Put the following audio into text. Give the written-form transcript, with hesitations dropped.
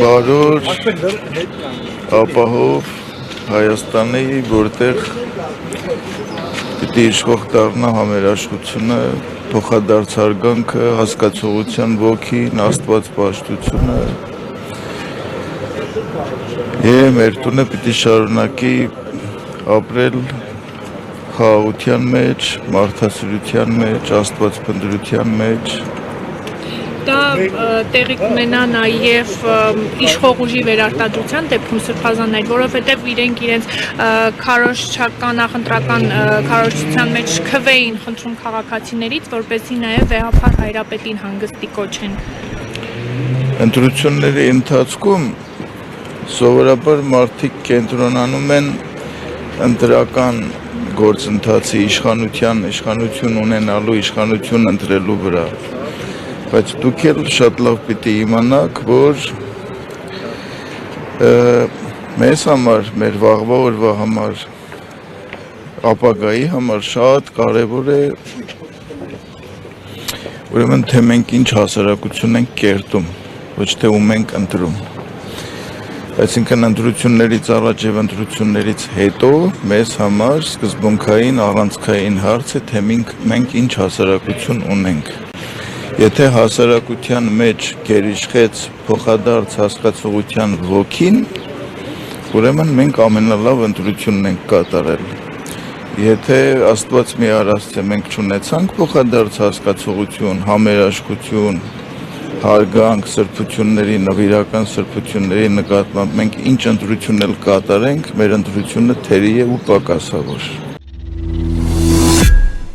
Բարոր ապահով Հայաստանի, որտեղ պիտի իշխող դառնա համերաշխությունը, փոխադարձ հարգանքը, հասկացողության ոգին, Աստված պաշտությունը եւ մեր տունը պիտի շարունակի ապրել խաղաղության մեջ, մարդասիրության մեջ, աստվածփնտրության մեջ Դա տեղի կունենա նաև իշխող ուժի վերարտադրության դեպքում սրբազաններ, որովհետև իրենք իրենց քարոզչական նախընտրական քարոզչության մեջ քվեին խնդրում քաղաքացիներից, որպեսզի նաև վեհափար հայրապետին հանգստի կոչեն։ Ընտրությունների ընթացքում սովորաբար մարդիկ կենտրոնանում են ընտրական գործընթացի իշխանություն ունենալու, իշխանություն ընտրելու վրա։ Բայց դուք էլ շատ լավ պիտի իմանաք, որ մեզ համար, մեր վաղվա օրվա համար, ապագայի համար շատ կարևոր է ուրեմն թե մենք ինչ հասարակություն ենք կերտում, ոչ թե ում ենք ընտրում։ Այսինքն ընտրություններից առաջ եւ ընտրություններից հետո մեզ համար սկզբունքային առանցքային հարց է, թե մենք ինչ հասարակություն ունենք։ Եթե հասարակության մեջ գերիշխեց փոխադարձ հասկացողության ոգին, ուրեմն մենք ամենալավ ընտրությունն ենք կատարել։ Եթե Աստված մի արասցե մենք չունեցանք փոխադարձ հասկացողություն, համերաշխություն, հարգանք, սրբությունների, նվիրական սրբությունների նկատմամբ մենք ինչ ընտրություն էլ կատարենք, մեր ընտրությունը թերի է ու պակասավոր։